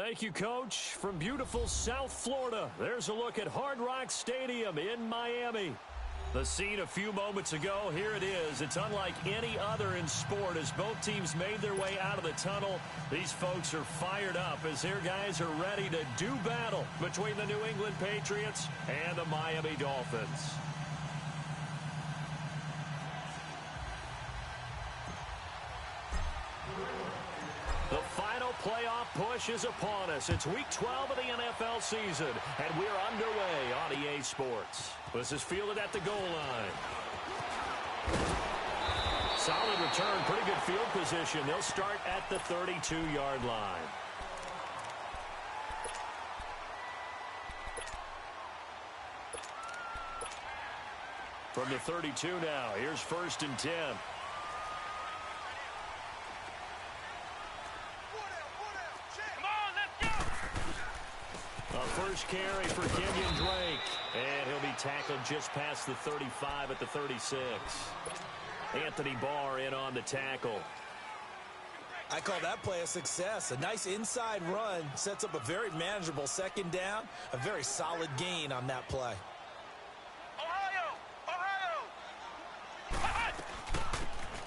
Thank you, Coach. From beautiful South Florida, there's a look at Hard Rock Stadium in Miami. The scene a few moments ago, here it is. It's unlike any other in sport as both teams made their way out of the tunnel. These folks are fired up as their guys are ready to do battle between the New England Patriots and the Miami Dolphins. The final playoff push is upon us. It's Week 12 of the NFL season, and we're underway on EA Sports. This is fielded at the goal line. Solid return, pretty good field position. They'll start at the 32-yard line. From the 32 now, here's 1st and 10. First carry for Kenyon Drake, and he'll be tackled just past the 35 at the 36. Anthony Barr in on the tackle. I call that play a success. A nice inside run sets up a very manageable 2nd down, a very solid gain on that play.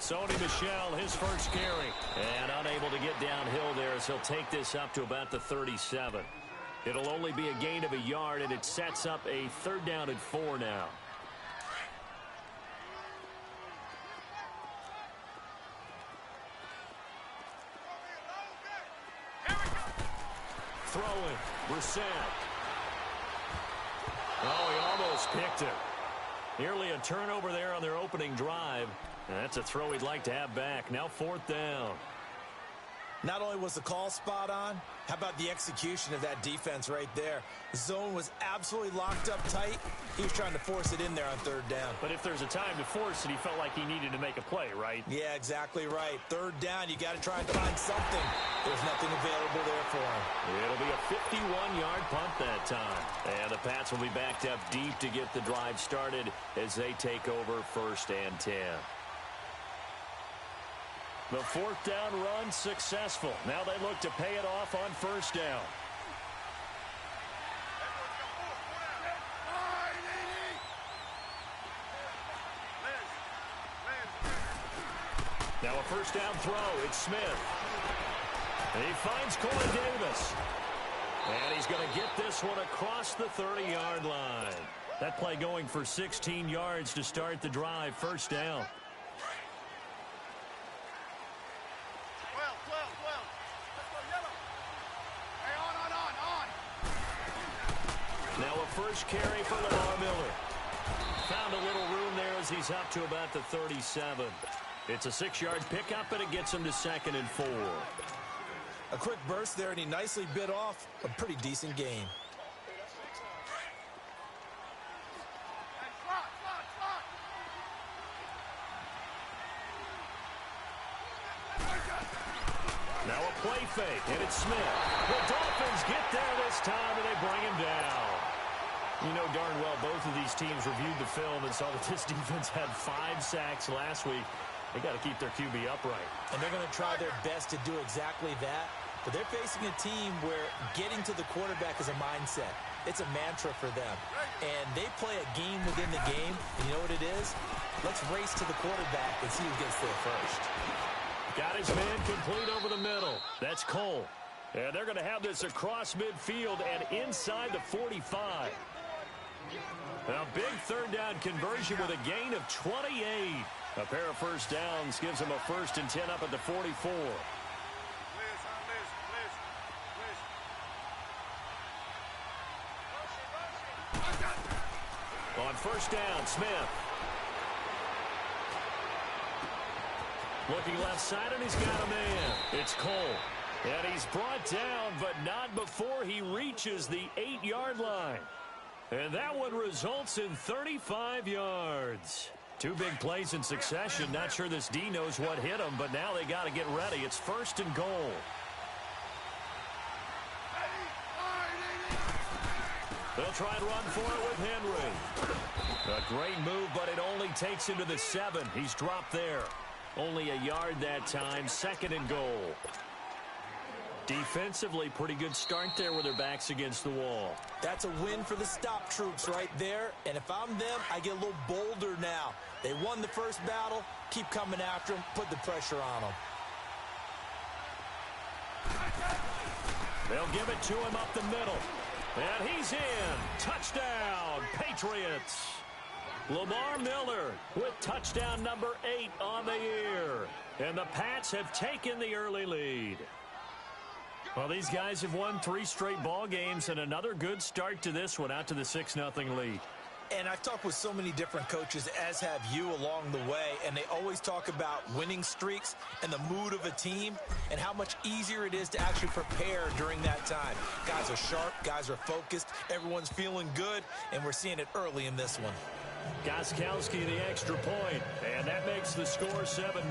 Sony Michel, his first carry, and unable to get downhill there as he'll take this up to about the 37. It'll only be a gain of a yard, and it sets up a 3rd down and 4 now. Throwing, Brissett. Oh, he almost picked it. Nearly a turnover there on their opening drive. And that's a throw he'd like to have back. Now 4th down. Not only was the call spot on, how about the execution of that defense right there? The zone was absolutely locked up tight. He was trying to force it in there on 3rd down. But if there's a time to force it, he felt like he needed to make a play, right? Yeah, exactly right. 3rd down, you got to try and find something. There's nothing available there for him. It'll be a 51-yard punt that time. And the Pats will be backed up deep to get the drive started as they take over 1st and 10. The 4th down run successful. Now they look to pay it off on 1st down. Now a 1st down throw. It's Smith. And he finds Corey Davis. And he's going to get this one across the 30-yard line. That play going for 16 yards to start the drive. 1st down. Now a first carry for Lamar Miller. Found a little room there as he's up to about the 37. It's a 6-yard pickup, and it gets him to 2nd and 4. A quick burst there, and he nicely bit off a pretty decent gain. Now a play fake, and it's Smith. The Dolphins get there this time, and they bring him down. You know darn well both of these teams reviewed the film and saw that this defense had 5 sacks last week. They got to keep their QB upright. And they're going to try their best to do exactly that. But they're facing a team where getting to the quarterback is a mindset. It's a mantra for them. And they play a game within the game. And you know what it is? Let's race to the quarterback and see who gets there first. Got his man complete over the middle. That's Cole. And they're going to have this across midfield and inside the 45. A big 3rd down conversion with a gain of 28. A pair of 1st downs gives them a 1st and 10 up at the 44. On 1st down, Smith. Looking left side, and he's got a man. It's Cole. And he's brought down, but not before he reaches the 8-yard line. And that one results in 35 yards. 2 big plays in succession. Not sure this D knows what hit him, but now they got to get ready. It's 1st and goal. They'll try and run for it with Henry. A great move, but it only takes him to the 7. He's dropped there. Only a yard that time. 2nd and goal. Defensively, pretty good start there with their backs against the wall. That's a win for the stop troops right there. And if I'm them, I get a little bolder now. They won the first battle. Keep coming after them. Put the pressure on them. They'll give it to him up the middle. And he's in. Touchdown, Patriots. Lamar Miller with touchdown number 8 on the year. And the Pats have taken the early lead. Well, these guys have won 3 straight ball games and another good start to this one out to the 6-0 lead. And I've talked with so many different coaches, as have you along the way, and they always talk about winning streaks and the mood of a team and how much easier it is to actually prepare during that time. Guys are sharp, guys are focused, everyone's feeling good, and we're seeing it early in this one. Gostkowski the extra point, and that makes the score 7-0.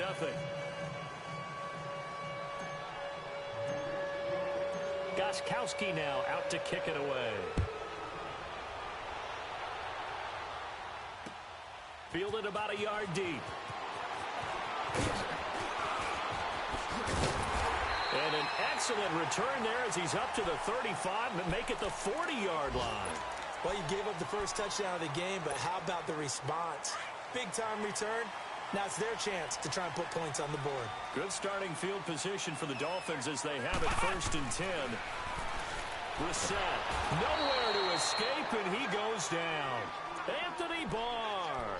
Gostkowski now out to kick it away. Fielded about a yard deep. And an excellent return there as he's up to the 35 and make it the 40-yard line. Well, you gave up the first touchdown of the game, but how about the response? Big-time return. Now it's their chance to try and put points on the board. Good starting field position for the Dolphins as they have it 1st and 10. Brissett, nowhere to escape, and he goes down. Anthony Barr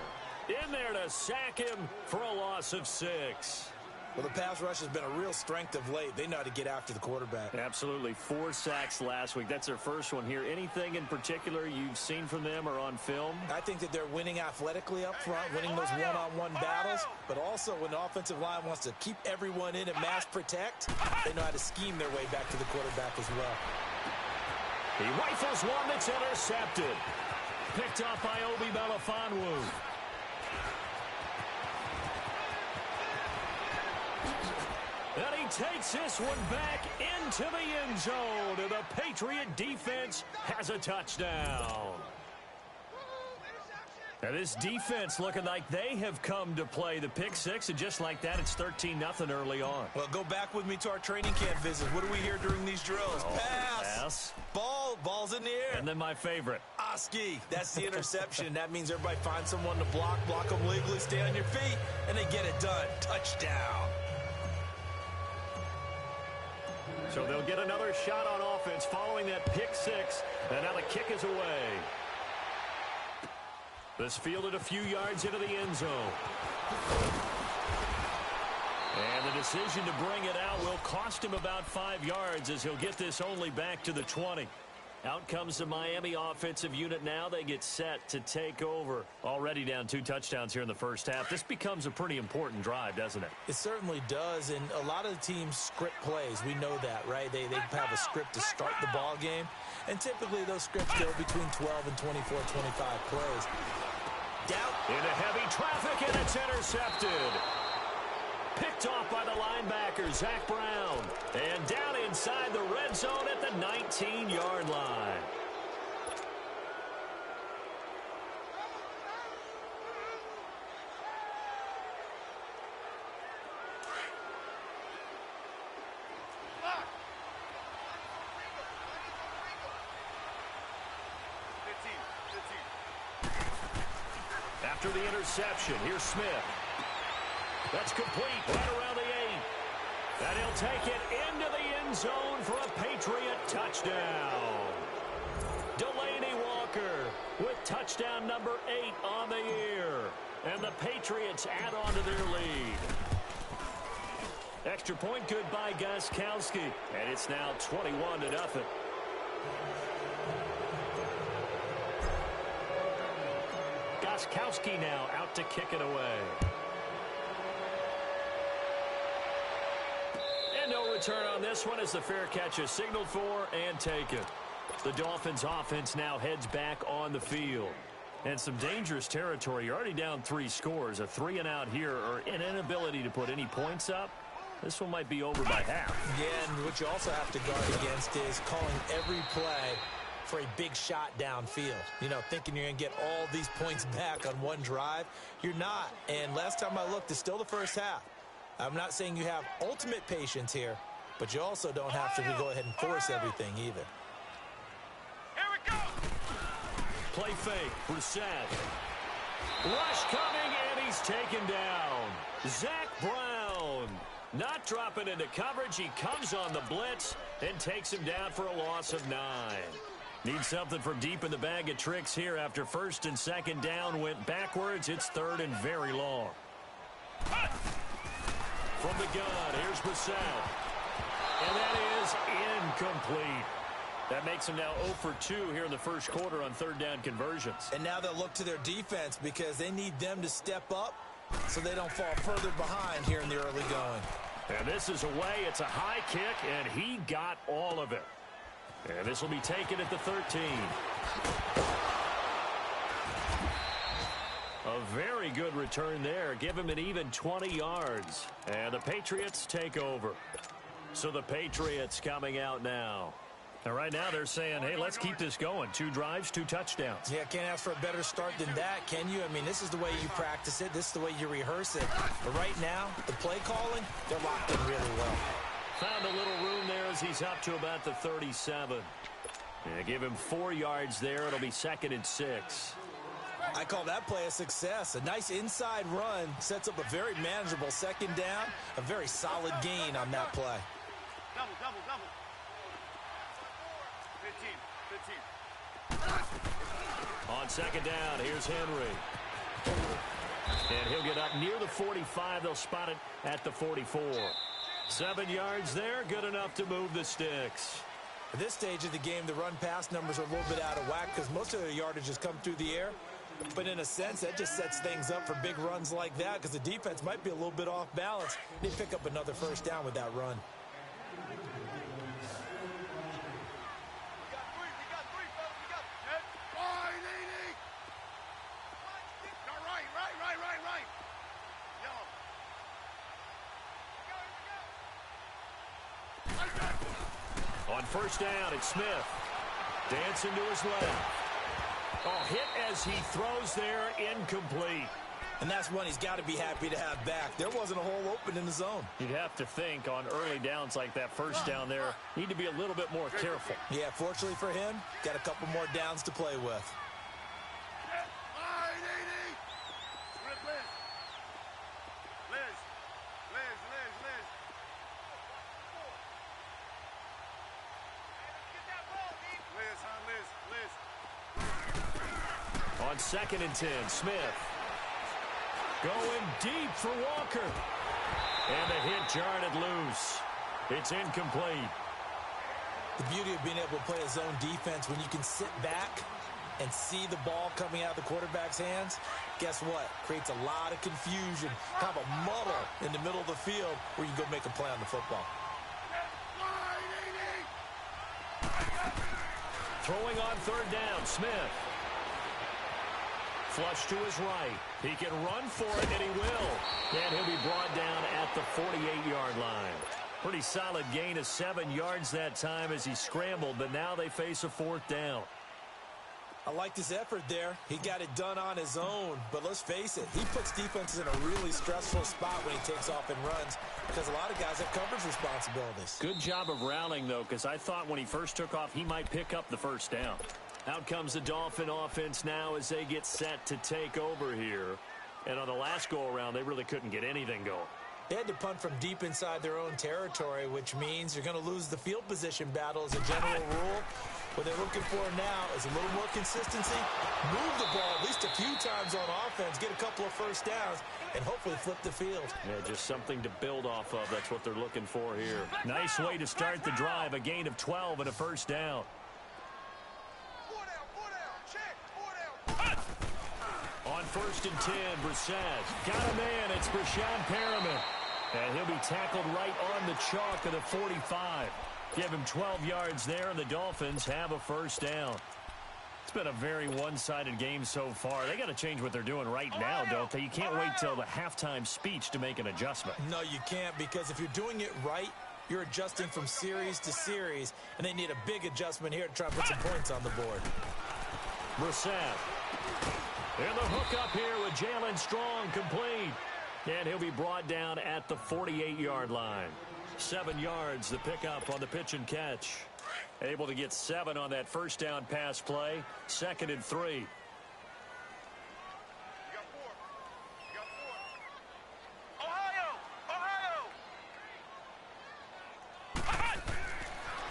in there to sack him for a loss of 6. Well, the pass rush has been a real strength of late. They know how to get after the quarterback. Absolutely. 4 sacks last week. That's their first one here. Anything in particular you've seen from them or on film? I think that they're winning athletically up front, winning those one-on-one battles, but also when the offensive line wants to keep everyone in and mass protect, they know how to scheme their way back to the quarterback as well. He rifles one that's intercepted. Picked off by Obi Melifonwu. And he takes this one back into the end zone, and the Patriot defense has a touchdown. And this defense looking like they have come to play. The pick 6, and just like that, it's 13-0 early on. Well, go back with me to our training camp visit. What do we hear during these drills? Pass. Ball's in the air. And then my favorite. Oski. That's the interception. That means everybody finds someone to block them legally, stay on your feet, and they get it done. Touchdown. So they'll get another shot on offense following that pick 6, and now the kick is away. This fielded a few yards into the end zone. And the decision to bring it out will cost him about 5 yards as he'll get this only back to the 20. Out comes the Miami offensive unit now. They get set to take over. Already down 2 touchdowns here in the first half. This becomes a pretty important drive, doesn't it? It certainly does, and a lot of the teams script plays. We know that, right? They have a script to start the ball game, and typically those scripts go between 12 and 24, 25 plays. Down. Into heavy traffic, and it's intercepted. Picked off by the linebacker, Zach Brown. And down inside the red zone at the 19-yard line. After the interception, here's Smith. That's complete right around the 8. And he'll take it into the end zone for a Patriot touchdown. Delaney Walker with touchdown number 8 on the year. And the Patriots add on to their lead. Extra point good by Gostkowski. And it's now 21-0. Gostkowski now out to kick it away. And no return on this one as the fair catch is signaled for and taken. The Dolphins offense now heads back on the field. And some dangerous territory. You're already down 3 scores. A 3-and-out here or an inability to put any points up. This one might be over by half. Yeah, and what you also have to guard against is calling every play for a big shot downfield. You know, thinking you're going to get all these points back on one drive. You're not. And last time I looked, it's still the first half. I'm not saying you have ultimate patience here, but you also don't have to go ahead and force everything either. Here we go. Play fake. Brissett. Rush coming, and he's taken down. Zach Brown not dropping into coverage. He comes on the blitz and takes him down for a loss of 9. Need something from deep in the bag of tricks here after first and second down went backwards. It's third and very long. From the gun, here's Brissett. And that is incomplete. That makes him now 0 for 2 here in the first quarter on third down conversions. And now they'll look to their defense because they need them to step up so they don't fall further behind here in the early going. And this is away. It's a high kick, and he got all of it. And this will be taken at the 13. A very good return there. Give him an even 20 yards. And the Patriots take over. So the Patriots coming out now. And right now they're saying, hey, let's keep this going. 2 drives, 2 touchdowns. Yeah, can't ask for a better start than that, can you? I mean, this is the way you practice it. This is the way you rehearse it. But right now, the play calling, they're locked in really well. Found a little room there as he's up to about the 37. Yeah, give him 4 yards there. It'll be 2nd and 6. I call that play a success. A nice inside run sets up a very manageable second down. A very solid gain on that play. Double, double, double. 15. On second down, here's Henry. And he'll get up near the 45. They'll spot it at the 44. 7 yards there, good enough to move the sticks. At this stage of the game, the run-pass numbers are a little bit out of whack because most of their yardage has come through the air. But in a sense, that just sets things up for big runs like that because the defense might be a little bit off balance. They pick up another first down with that run. On first down, it's Smith. Dancing to his left. Oh, hit as he throws there, incomplete. And that's one he's got to be happy to have back. There wasn't a hole open in the zone. You'd have to think on early downs like that first down there, need to be a little bit more careful. Yeah, fortunately for him, got a couple more downs to play with. On 2nd and 10, Smith. Going deep for Walker. And the hit jarred it loose. It's incomplete. The beauty of being able to play a zone defense when you can sit back and see the ball coming out of the quarterback's hands, guess what? Creates a lot of confusion, kind of a muddle in the middle of the field where you go make a play on the football. Throwing on third down, Smith. Flush to his right. He can run for it, and he will. And he'll be brought down at the 48-yard line. Pretty solid gain of 7 yards that time as he scrambled, but now they face a 4th down. I liked his effort there. He got it done on his own, but let's face it, he puts defenses in a really stressful spot when he takes off and runs because a lot of guys have coverage responsibilities. Good job of rallying, though, because I thought when he first took off, he might pick up the first down. Out comes the Dolphin offense now as they get set to take over here. And on the last go-around, they really couldn't get anything going. They had to punt from deep inside their own territory, which means you're going to lose the field position battle as a general rule. What they're looking for now is a little more consistency, move the ball at least a few times on offense, get a couple of first downs, and hopefully flip the field. Yeah, just something to build off of. That's what they're looking for here. Nice way to start the drive, a gain of 12 and a first down. On 1st and 10, Brissett got a man. It's Brashad Perriman. And he'll be tackled right on the chalk of the 45. Give him 12 yards there, and the Dolphins have a first down. It's been a very one-sided game so far. They got to change what they're doing right now, don't they? You can't wait till the halftime speech to make an adjustment. No, you can't, because if you're doing it right, you're adjusting from series to series, and they need a big adjustment here to try to put some points on the board. Brissett. And the hook up here with Jalen Strong complete. And he'll be brought down at the 48-yard line. 7 yards, the pickup on the pitch and catch. Able to get 7 on that first down pass play. 2nd and 3.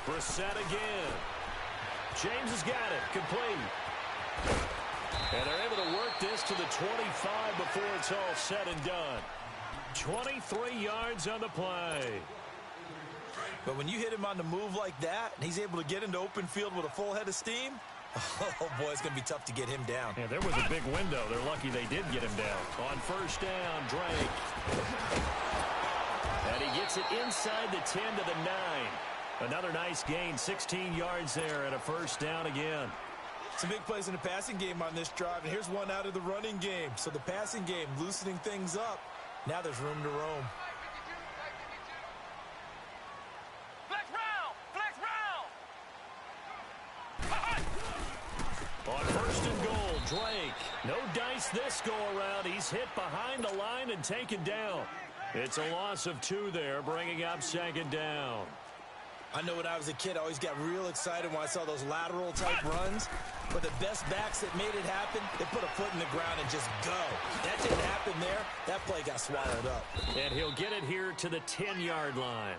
Brissett again. James has got it. Complete. And they're able to work this to the 25 before it's all said and done. 23 yards on the play. But when you hit him on the move like that, and he's able to get into open field with a full head of steam, oh, boy, it's going to be tough to get him down. Yeah, there was a big window. They're lucky they did get him down. On first down, Drake. And he gets it inside the 10 to the 9. Another nice gain, 16 yards there, and a first down again. Some big plays in the passing game on this drive, and here's one out of the running game. So the passing game loosening things up. Now there's room to roam. On first and goal, Drake. No dice this go-around. He's hit behind the line and taken down. It's a loss of 2 there, bringing up 2nd down. I know when I was a kid, I always got real excited when I saw those lateral-type runs. But the best backs that made it happen, they put a foot in the ground and just go. That didn't happen there. That play got swallowed up. And he'll get it here to the 10-yard line.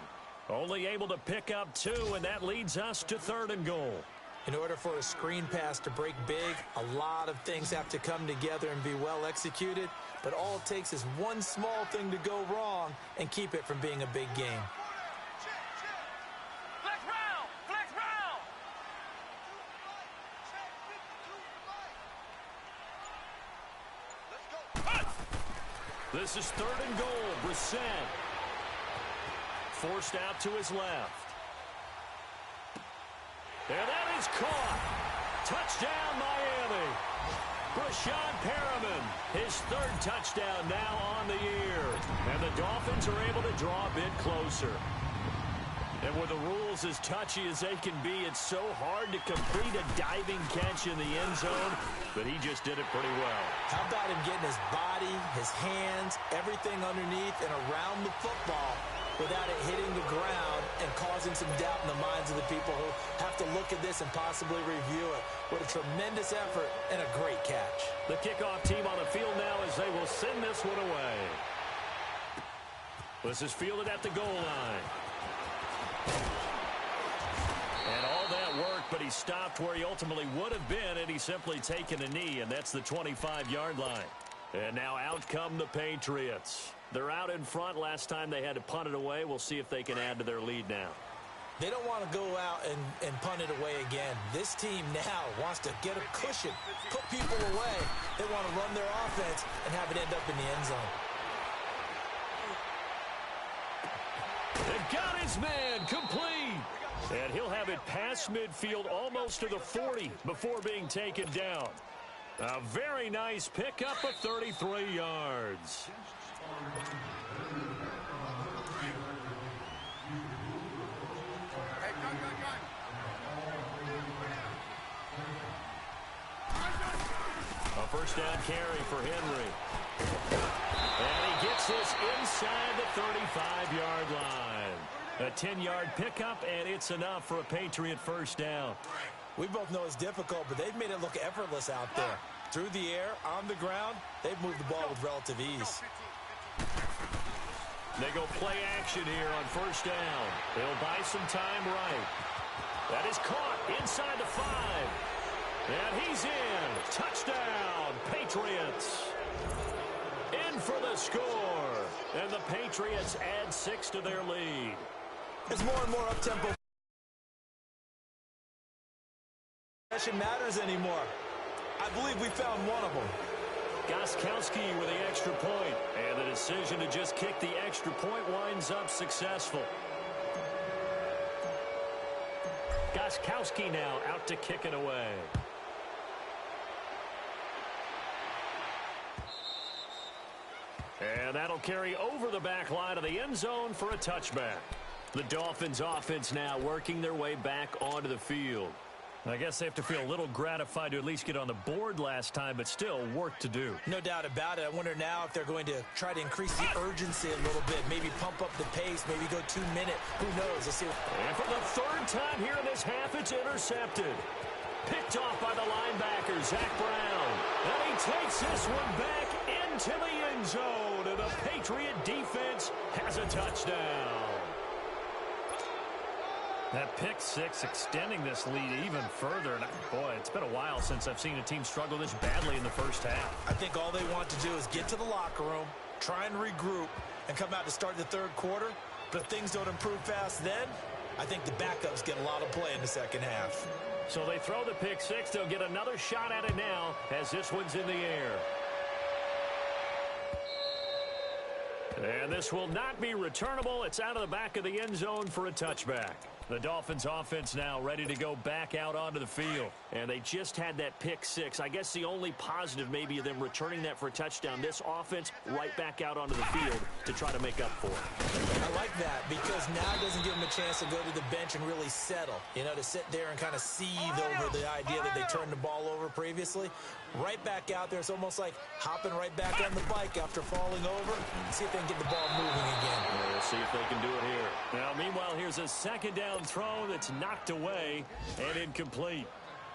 Only able to pick up 2, and that leads us to 3rd and goal. In order for a screen pass to break big, a lot of things have to come together and be well executed. But all it takes is one small thing to go wrong and keep it from being a big game. This is 3rd and goal. Brissett forced out to his left. And that is caught. Touchdown, Miami. Brashad Perriman, his 3rd touchdown now on the year. And the Dolphins are able to draw a bit closer. And with the rules as touchy as they can be, it's so hard to complete a diving catch in the end zone, but he just did it pretty well. How about him getting his body, his hands, everything underneath and around the football without it hitting the ground and causing some doubt in the minds of the people who have to look at this and possibly review it. What a tremendous effort and a great catch. The kickoff team on the field now as they will send this one away. This is fielded at the goal line. And all that work, but he stopped where he ultimately would have been, and he's simply taken a knee, and that's the 25-yard line. And now out come the Patriots. They're out in front. Last time they had to punt it away. We'll see if they can add to their lead now. They don't want to go out and punt it away again. This team now wants to get a cushion, put people away. They want to run their offense and have it end up in the end zone. They've got his man complete. And he'll have it past midfield almost to the 40 before being taken down. A very nice pickup of 33 yards. A first down carry for Henry. And he gets this inside the 35-yard line. A 10-yard pickup, and it's enough for a Patriot first down. We both know it's difficult, but they've made it look effortless out there. Through the air, on the ground, they've moved the ball with relative ease. They go play action here on first down. They'll buy some time right. That is caught inside the 5. And he's in. Touchdown, Patriots. In for the score. And the Patriots add 6 to their lead. As more and more up-tempo possession matters anymore. I believe we found one of them. Gostkowski with the extra point. And the decision to just kick the extra point winds up successful. Gostkowski now out to kick it away. And that'll carry over the back line of the end zone for a touchback. The Dolphins offense now working their way back onto the field. I guess they have to feel a little gratified to at least get on the board last time, but still work to do. No doubt about it. I wonder now if they're going to try to increase the urgency a little bit, maybe pump up the pace, maybe go 2 minute. Who knows? Let's see. And for the third time here in this half, it's intercepted. Picked off by the linebacker, Zach Brown. And he takes this one back into the end zone, and the Patriot defense has a touchdown. That pick six extending this lead even further. And boy, it's been a while since I've seen a team struggle this badly in the first half. I think all they want to do is get to the locker room, try and regroup, and come out to start the third quarter. But if things don't improve fast then, I think the backups get a lot of play in the second half. So they throw the pick six. They'll get another shot at it now as this one's in the air. And this will not be returnable. It's out of the back of the end zone for a touchback. The Dolphins offense now ready to go back out onto the field. And they just had that pick six. I guess the only positive maybe of them returning that for a touchdown. This offense right back out onto the field to try to make up for it. I like that because now it doesn't give them a chance to go to the bench and really settle. You know, to sit there and kind of seethe over the idea that they turned the ball over previously. Right back out there. It's almost like hopping right back on the bike after falling over. See if they can get the ball moving again. We'll see if they can do it here. Now, meanwhile, here's a second down throw that's knocked away and incomplete.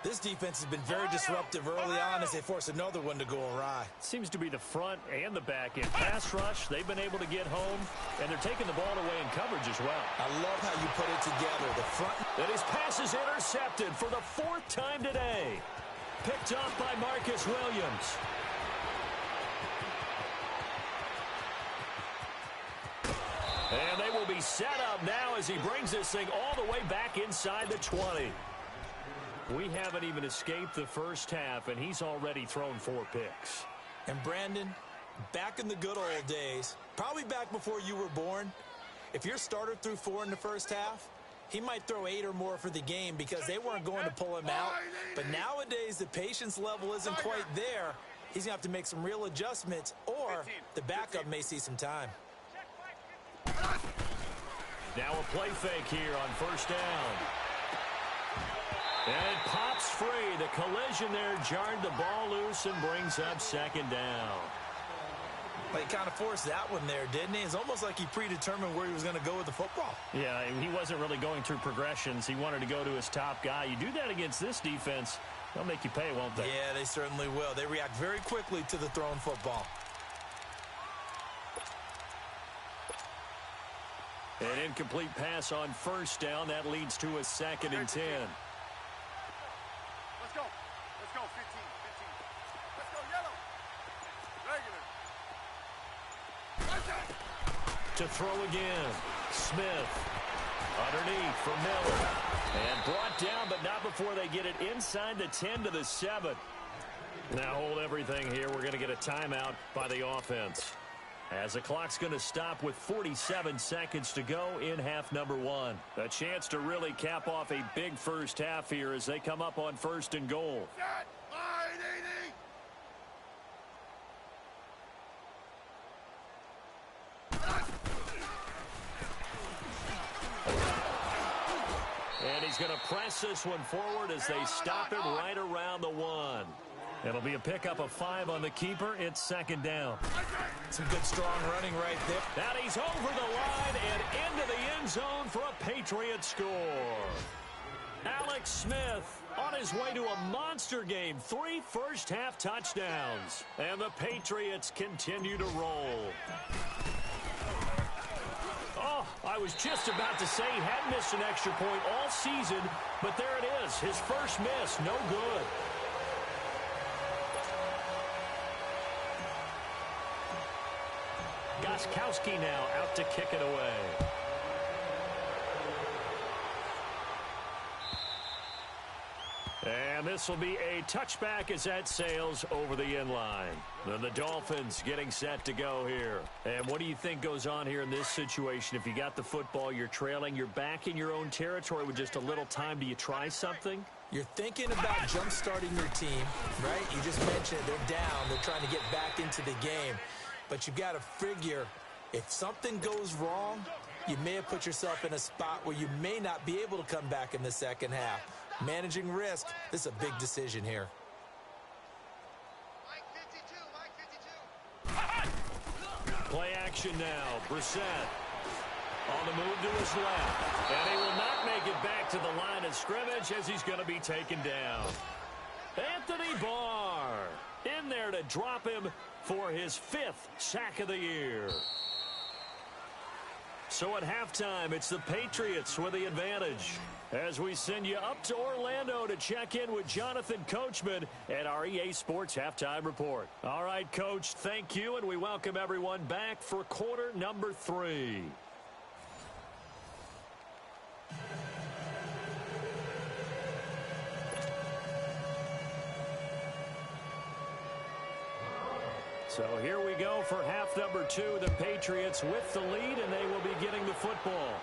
This defense has been very disruptive early on as they force another one to go awry. Seems to be the front and the back end. Pass rush, they've been able to get home, and they're taking the ball away in coverage as well. I love how you put it together. The front. And his pass is intercepted for the fourth time today. Picked off by Marcus Williams. And they will be set up now as he brings this thing all the way back inside the 20. We haven't even escaped the first half, and he's already thrown 4 picks. And Brandon, back in the good old days, probably back before you were born, if your starter threw 4 in the first half, he might throw 8 or more for the game because they weren't going to pull him out. But nowadays, the patience level isn't quite there. He's going to have to make some real adjustments, or the backup may see some time. Now a play fake here on first down. And it pops free. The collision there jarred the ball loose and brings up second down. Well, he kind of forced that one there, didn't he? It's almost like he predetermined where he was going to go with the football. Yeah, he wasn't really going through progressions. He wanted to go to his top guy. You do that against this defense, they'll make you pay, won't they? Yeah, they certainly will. They react very quickly to the thrown football. An incomplete pass on first down. That leads to a 2nd and 10. Let's go. Let's go. 15. Let's go, yellow. Regular. To throw again. Smith. Underneath for Miller. And brought down, but not before they get it inside the 10 to the 7. Now hold everything here. We're going to get a timeout by the offense, as the clock's going to stop with 47 seconds to go in half number 1. A chance to really cap off a big first half here as they come up on 1st and goal. Set. Line 80. And he's going to press this one forward as they stop it right around the 1. It'll be a pickup of 5 on the keeper. It's 2nd down. Some good, strong running right there. And he's over the line and into the end zone for a Patriot score. Alex Smith on his way to a monster game. 3 first-half touchdowns. And the Patriots continue to roll. Oh, I was just about to say he hadn't missed an extra point all season, but there it is. His first miss, no good. Gostkowski now out to kick it away. And this will be a touchback as that sails over the end line. Then the Dolphins getting set to go here. And what do you think goes on here in this situation? If you got the football, you're trailing, you're back in your own territory with just a little time. Do you try something? You're thinking about jump-starting your team, right? You just mentioned it. They're down. They're trying to get back into the game. But you've got to figure, if something goes wrong, you may have put yourself in a spot where you may not be able to come back in the second half. Managing risk. This is a big decision here. Play action now. Brissett on the move to his left. And he will not make it back to the line of scrimmage as he's going to be taken down. Anthony Barr in there to drop him for his 5th sack of the year. So at halftime, it's the Patriots with the advantage. As we send you up to Orlando to check in with Jonathan Coachman at our EA Sports Halftime Report. All right, Coach, thank you, and we welcome everyone back for quarter number 3. So here we go for half number 2. The Patriots with the lead, and they will be getting the football.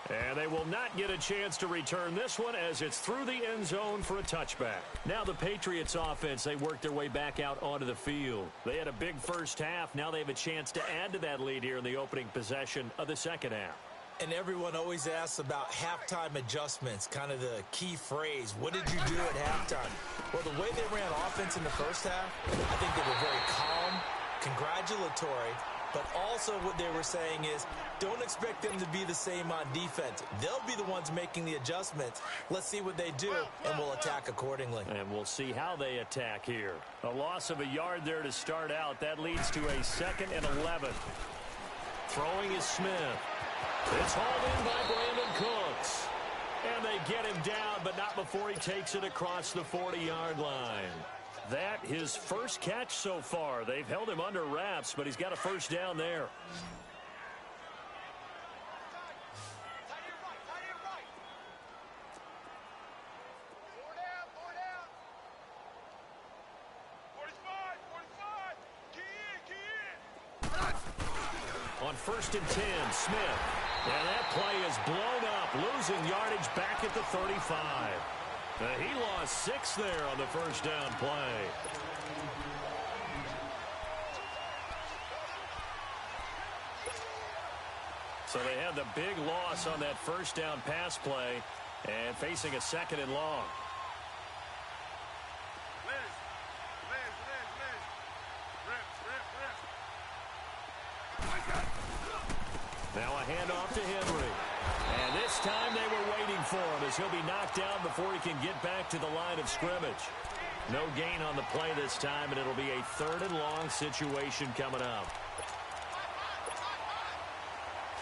And they will not get a chance to return this one as it's through the end zone for a touchback. Now the Patriots offense, they work their way back out onto the field. They had a big first half. Now they have a chance to add to that lead here in the opening possession of the second half. And everyone always asks about halftime adjustments, kind of the key phrase. What did you do at halftime? Well, the way they ran offense in the first half, I think they were very calm, congratulatory, but also what they were saying is don't expect them to be the same on defense. They'll be the ones making the adjustments. Let's see what they do, and we'll attack accordingly. And we'll see how they attack here. A loss of a yard there to start out. That leads to a 2nd and 11. Throwing is Smith. It's hauled in by Brandon Cooks. And they get him down, but not before he takes it across the 40-yard line. That his first catch so far. They've held him under wraps, but he's got a first down there. On 1st and 10, Smith. And that play is blown up, losing yardage back at the 35. He lost 6 there on the first down play. So they had the big loss on that first down pass play and facing a 2nd and long. Now a handoff to Henry. And this time they were waiting for him as he'll be knocked down before he can get back to the line of scrimmage. No gain on the play this time, and it'll be a 3rd and long situation coming up.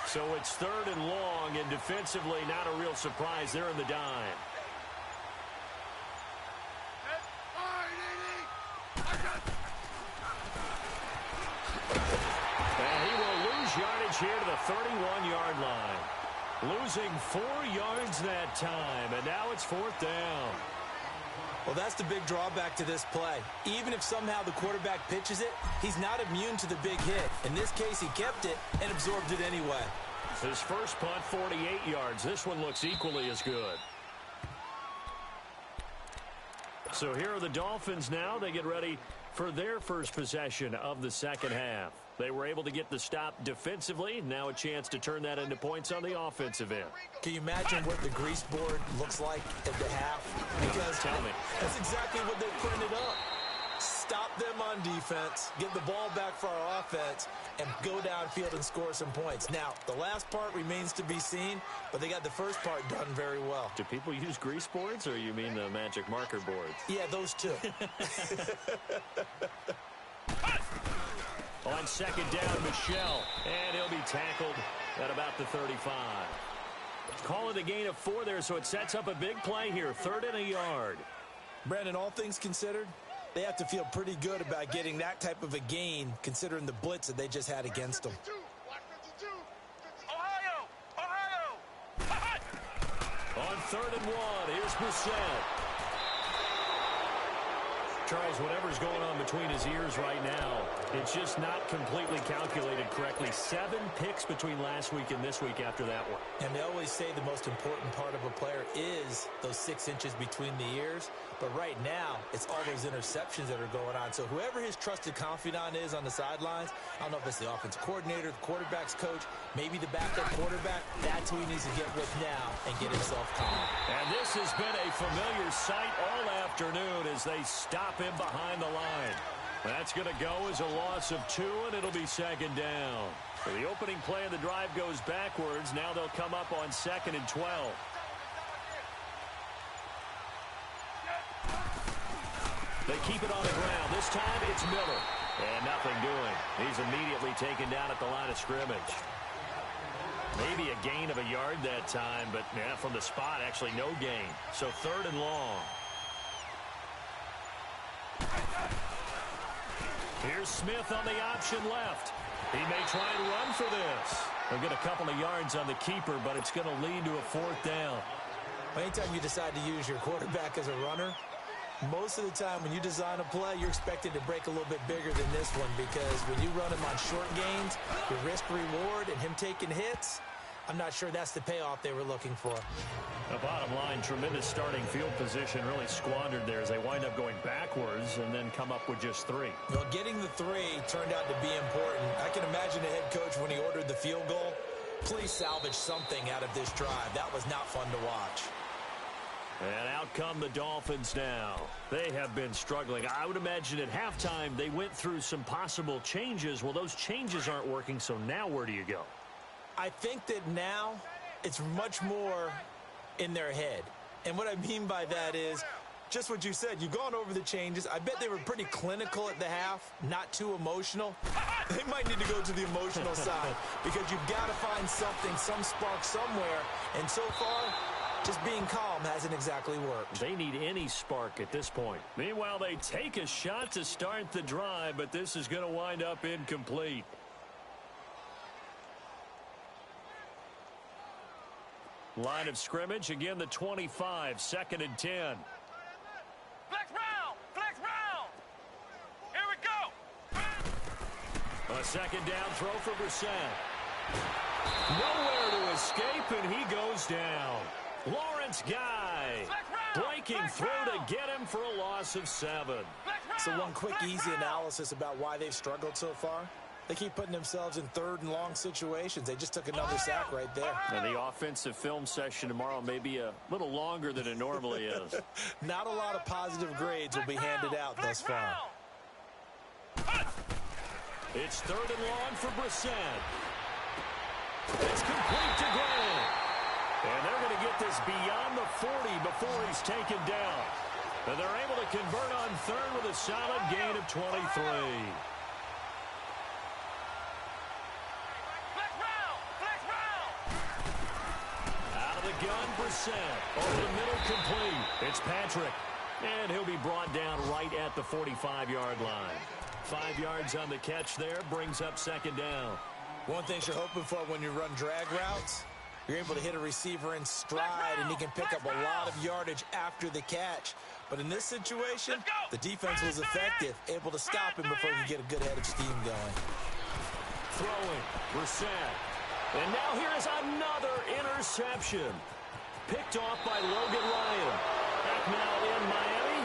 So it's 3rd and long, and defensively not a real surprise. They're in the dime. Yardage here to the 31-yard line. Losing 4 yards that time, and now it's 4th down. Well, that's the big drawback to this play. Even if somehow the quarterback pitches it, he's not immune to the big hit. In this case, he kept it and absorbed it anyway. His first punt, 48 yards. This one looks equally as good. So here are the Dolphins now. They get ready for their first possession of the second half. They were able to get the stop defensively. Now a chance to turn that into points on the offensive end. Can you imagine what the grease board looks like at the half? Because tell me. That's exactly what they printed up. Stop them on defense, get the ball back for our offense, and go downfield and score some points. Now, the last part remains to be seen, but they got the first part done very well. Do people use grease boards, or you mean the magic marker boards? Yeah, those two. On 2nd down, Michelle, and he'll be tackled at about the 35. Call it a gain of 4 there, so it sets up a big play here, 3rd and a yard. Brandon, all things considered, they have to feel pretty good about getting that type of a gain, considering the blitz that they just had against them. On 3rd and 1, here's Brissett. Charles, whatever's going on between his ears right now, It's just not completely calculated correctly. 7 picks between last week and this week after that one. And they always say the most important part of a player is those 6 inches between the ears. But right now, it's all those interceptions that are going on. So whoever his trusted confidant is on the sidelines, I don't know if it's the offensive coordinator, the quarterback's coach, maybe the backup quarterback, that's who he needs to get with now and get himself calm. And this has been a familiar sight all afternoon as they stop him behind the line. That's going to go as a loss of 2, and it'll be second down. So the opening play of the drive goes backwards. Now they'll come up on 2nd and 12. They keep it on the ground. This time it's Miller. And nothing doing. He's immediately taken down at the line of scrimmage. Maybe a gain of a yard that time, but from the spot, actually no gain. So 3rd and long. Here's Smith on the option left. He may try and run for this. He'll get a couple of yards on the keeper, but it's going to lead to a 4th down. Anytime you decide to use your quarterback as a runner, most of the time when you design a play, you're expected to break a little bit bigger than this one, because when you run him on short gains, your risk-reward and him taking hits, I'm not sure that's the payoff they were looking for. The bottom line, tremendous starting field position really squandered there as they wind up going backwards and then come up with just 3. Well, getting the 3 turned out to be important. I can imagine the head coach when he ordered the field goal, please salvage something out of this drive. That was not fun to watch. And out come the Dolphins now. They have been struggling. I would imagine at halftime they went through some possible changes. Well, those changes aren't working, so now where do you go? I think that now it's much more in their head. And what I mean by that is just what you said. You've gone over the changes. I bet they were pretty clinical at the half, not too emotional. They might need to go to the emotional side because you've got to find something, some spark somewhere. And so far, just being calm hasn't exactly worked. They need any spark at this point. Meanwhile, they take a shot to start the drive, but this is going to wind up incomplete. Line of scrimmage, again the 25, 2nd and 10. Flex round! Flex round! Here we go! A 2nd down throw for Brissett. Nowhere to escape, and he goes down. Lawrence Guy breaking through to get him for a loss of 7. So one quick, easy analysis about why they've struggled so far. They keep putting themselves in 3rd and long situations. They just took another sack right there. And the offensive film session tomorrow may be a little longer than it normally is. Not a lot of positive grades will be handed out thus far. It's 3rd and long for Brissett. It's complete to Grant. And they're going to get this beyond the 40 before he's taken down. And they're able to convert on 3rd with a solid gain of 23. Gun Brissett over the middle, complete. It's Patrick, and he'll be brought down right at the 45-yard line. 5 yards on the catch there, brings up 2nd down. One thing you're hoping for when you run drag routes, you're able to hit a receiver in stride, and he can pick up a lot of yardage after the catch. But in this situation, the defense was effective, able to stop him before he could get a good head of steam going. Throwing, Brissett. And now here is another interception. Picked off by Logan Ryan. Back now in Miami.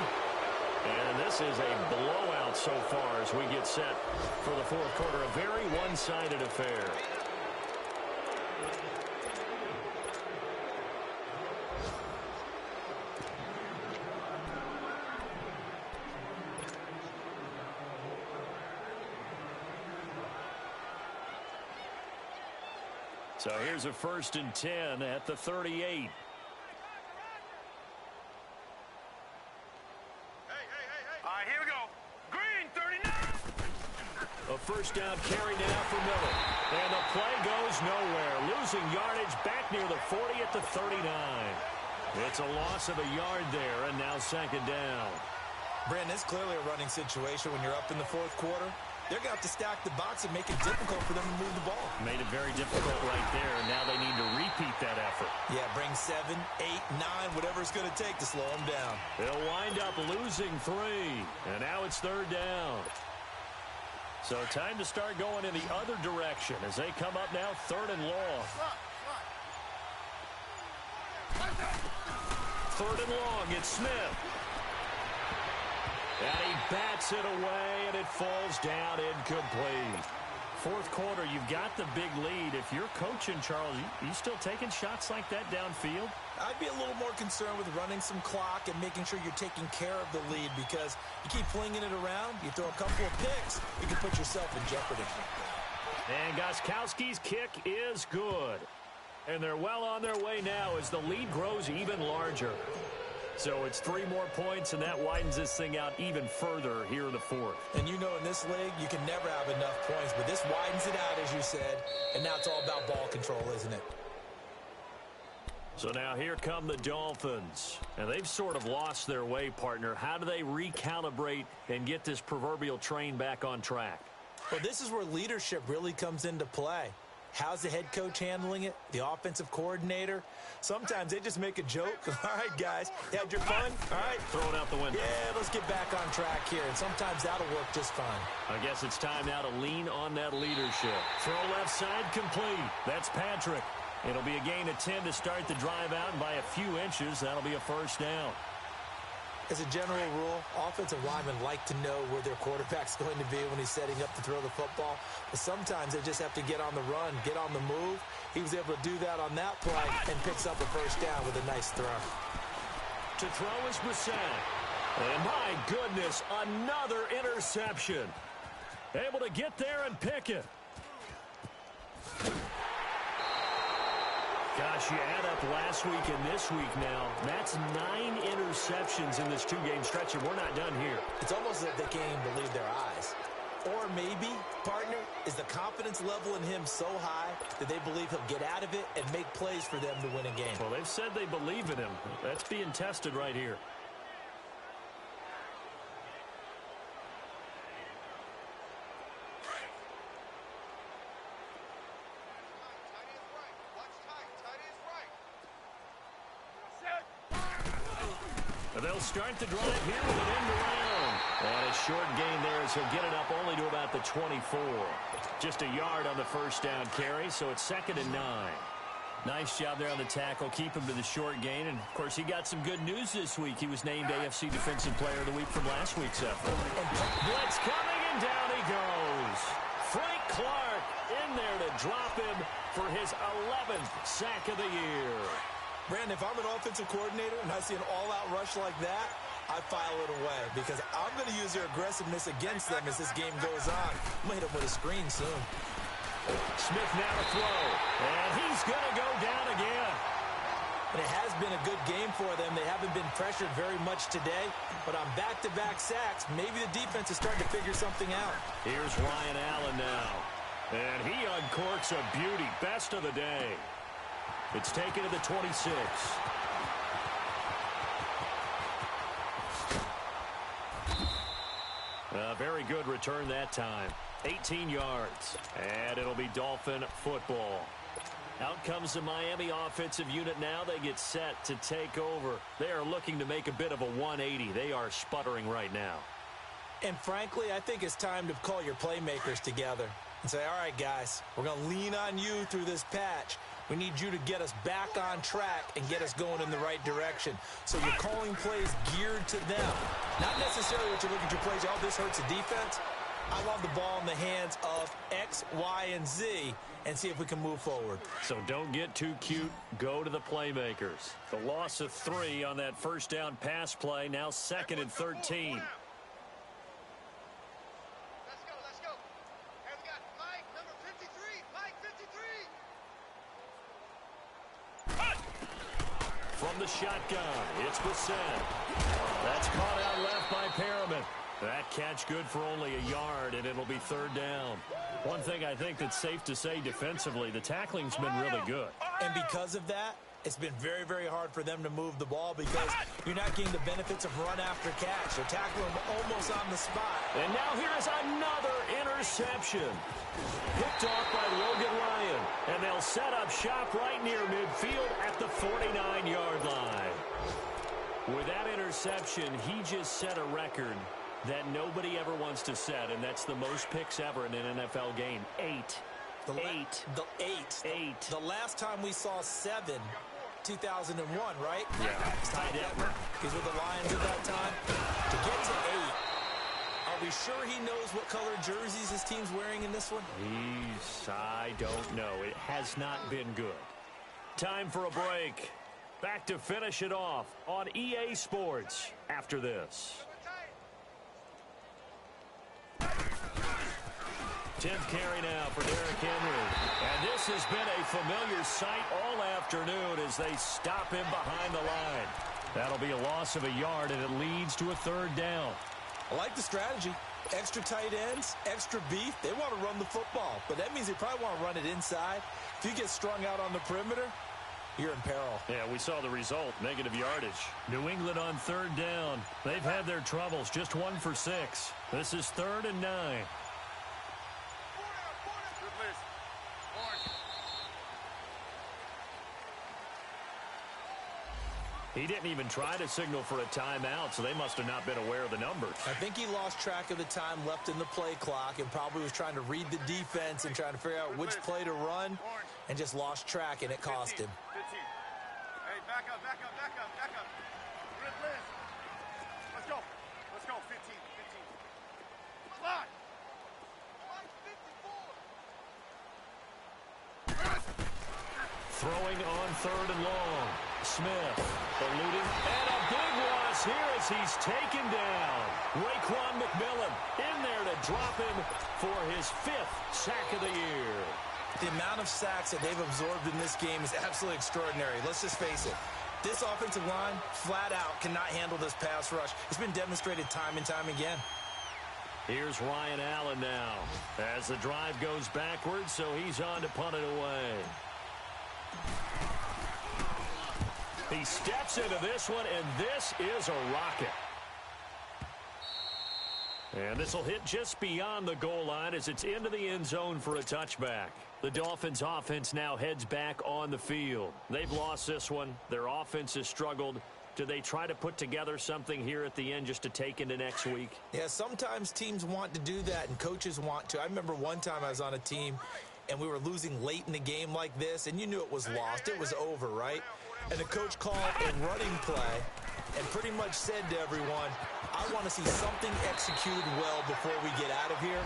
And this is a blowout so far as we get set for the 4th quarter. A very one-sided affair. So here's a 1st and 10 at the 38. Hey. All right, here we go. Green, 39. A 1st down carry now for Miller. And the play goes nowhere. Losing yardage back near the 40 at the 39. It's a loss of a yard there, and now 2nd down. Brandon, it's clearly a running situation when you're up in the 4th quarter. They're going to have to stack the box and make it difficult for them to move the ball. Made it very difficult right there. Now they need to repeat that effort. Yeah, bring 7, 8, 9, whatever it's going to take to slow them down. They'll wind up losing 3. And now it's 3rd down. So time to start going in the other direction as they come up now 3rd and long. 3rd and long, it's Smith. And he bats it away, and it falls down incomplete. 4th quarter, you've got the big lead. If you're coaching, Charles, you still taking shots like that downfield? I'd be a little more concerned with running some clock and making sure you're taking care of the lead, because you keep flinging it around, you throw a couple of picks, you can put yourself in jeopardy. And Gostkowski's kick is good. And they're well on their way now as the lead grows even larger. So it's 3 more points, and that widens this thing out even further here in the 4th. And you know in this league, you can never have enough points, but this widens it out, as you said, and now it's all about ball control, isn't it? So now here come the Dolphins, and they've sort of lost their way, partner. How do they recalibrate and get this proverbial train back on track? Well, this is where leadership really comes into play. How's the head coach handling it? The offensive coordinator? Sometimes they just make a joke. All right, guys, you had your fun? All right. Throw it out the window. Yeah, let's get back on track here, and sometimes that'll work just fine. I guess it's time now to lean on that leadership. Throw left side complete. That's Patrick. It'll be a gain of 10 to start the drive out, and by a few inches, that'll be a 1st down. As a general rule, offensive linemen like to know where their quarterback's going to be when he's setting up to throw the football. But sometimes they just have to get on the run, get on the move. He was able to do that on that play and picks up a 1st down with a nice throw. To throw is Brissett. And my goodness, another interception. Able to get there and pick it. Gosh, you add up last week and this week now. That's 9 interceptions in this 2-game stretch, and we're not done here. It's almost like they can't even believe their eyes. Or maybe, partner, is the confidence level in him so high that they believe he'll get out of it and make plays for them to win a game. Well, they've said they believe in him. That's being tested right here. They'll start the drive here with an end around. And a short gain there as he'll get it up only to about the 24. Just a yard on the 1st down carry, so it's 2nd and 9. Nice job there on the tackle. Keep him to the short gain. And, of course, he got some good news this week. He was named AFC Defensive Player of the Week from last week's effort. Blitz coming, and down he goes. Frank Clark in there to drop him for his 11th sack of the year. Brandon, if I'm an offensive coordinator and I see an all-out rush like that, I file it away because I'm going to use their aggressiveness against them as this game goes on. I'm going to hit them with a screen soon. Smith now to throw, and he's going to go down again. And it has been a good game for them. They haven't been pressured very much today, but on back-to-back sacks, maybe the defense is starting to figure something out. Here's Ryan Allen now, and he uncorks a beauty. Best of the day. It's taken to the 26. A very good return that time. 18 yards. And it'll be Dolphin football. Out comes the Miami offensive unit now. They get set to take over. They are looking to make a bit of a 180. They are sputtering right now. And frankly, I think it's time to call your playmakers together and say, all right, guys, we're going to lean on you through this patch. We need you to get us back on track and get us going in the right direction. So you're calling plays geared to them. Not necessarily what you look at your plays, oh, this hurts the defense. I want the ball in the hands of X, Y, and Z and see if we can move forward. So don't get too cute. Go to the playmakers. The loss of 3 on that 1st down pass play. Now 2nd and 13. Let's go. And we got Mike, number 53. Mike, 53. From the shotgun, it's Brissett. That's caught out left by Perriman. That catch good for only a yard, and it'll be 3rd down. One thing I think that's safe to say defensively, the tackling's been really good. And because of that, it's been very, very hard for them to move the ball because you're not getting the benefits of run after catch. They're tackling them almost on the spot. And now here's another interception. Picked off by Logan Ryan. And they'll set up shop right near midfield at the 49-yard line. With that interception, he just set a record that nobody ever wants to set, and that's the most picks ever in an NFL game. 8. The last time we saw 7, 2001, right? Yeah, Ty Detmer. He's with the Lions at that time. To get to 8, are we sure he knows what color jerseys his team's wearing in this one? I don't know. It has not been good. Time for a break. Back to finish it off on EA Sports after this. 10th carry now for Derrick Henry. And this has been a familiar sight all afternoon as they stop him behind the line. That'll be a loss of a yard, and it leads to a 3rd down. I like the strategy. Extra tight ends, extra beef. They want to run the football, but that means they probably want to run it inside. If you get strung out on the perimeter, you're in peril. Yeah, we saw the result, negative yardage. New England on 3rd down. They've had their troubles, just 1 for 6. This is 3rd and 9. He didn't even try to signal for a timeout, so they must have not been aware of the numbers. I think he lost track of the time left in the play clock and probably was trying to read the defense and trying to figure out which play to run and just lost track, and it cost him. 15. Hey, back up. Red list. Let's go. 15. Slide. Throwing on 3rd and long. Smith eluding, and a big loss here as he's taken down. Raekwon McMillan in there to drop him for his 5th sack of the year. The amount of sacks that they've absorbed in this game is absolutely extraordinary. Let's just face it. This offensive line, flat out, cannot handle this pass rush. It's been demonstrated time and time again. Here's Ryan Allen now as the drive goes backwards, so he's on to punt it away. He steps into this one, and this is a rocket. And this will hit just beyond the goal line as it's into the end zone for a touchback. The Dolphins' offense now heads back on the field. They've lost this one. Their offense has struggled. Do they try to put together something here at the end just to take into next week? Yeah, sometimes teams want to do that, and coaches want to. I remember one time I was on a team, and we were losing late in the game like this, and you knew it was lost. It was over, right? And the coach called a running play and pretty much said to everyone, I want to see something executed well before we get out of here.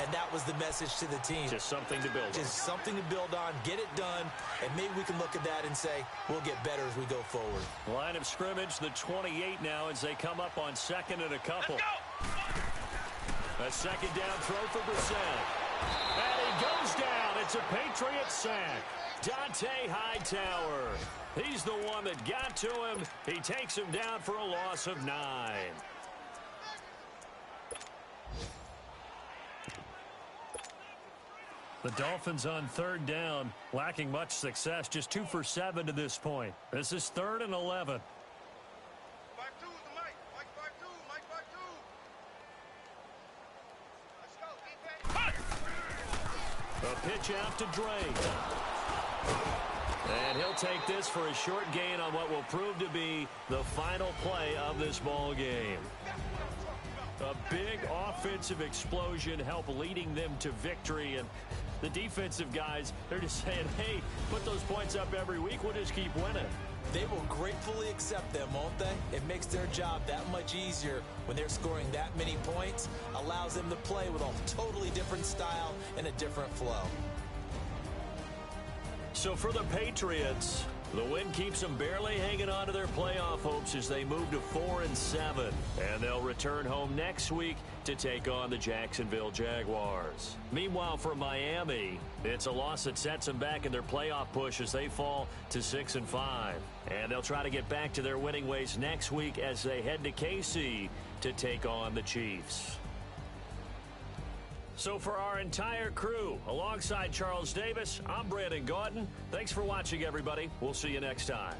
And that was the message to the team. Just something to build on. Just something to build on, get it done, and maybe we can look at that and say, we'll get better as we go forward. Line of scrimmage, the 28 now as they come up on 2nd and a couple. A 2nd down throw for Brissett. And he goes down. It's a Patriot sack. Dante Hightower. He's the one that got to him. He takes him down for a loss of 9. The Dolphins on 3rd down, lacking much success, just 2 for 7 to this point. This is 3rd and 11. 5-2 is the Mike. Mike 5-2. Mike 5-2. Let's go, defense. A pitch out to Drake. And he'll take this for a short gain on what will prove to be the final play of this ball game. A big offensive explosion help leading them to victory. And the defensive guys, they're just saying, hey, put those points up every week. We'll just keep winning. They will gratefully accept them, won't they? It makes their job that much easier when they're scoring that many points. Allows them to play with a totally different style and a different flow. So for the Patriots, the win keeps them barely hanging on to their playoff hopes as they move to 4-7. And they'll return home next week to take on the Jacksonville Jaguars. Meanwhile, for Miami, it's a loss that sets them back in their playoff push as they fall to 6-5. And they'll try to get back to their winning ways next week as they head to KC to take on the Chiefs. So for our entire crew, alongside Charles Davis, I'm Brandon Gaudin. Thanks for watching, everybody. We'll see you next time.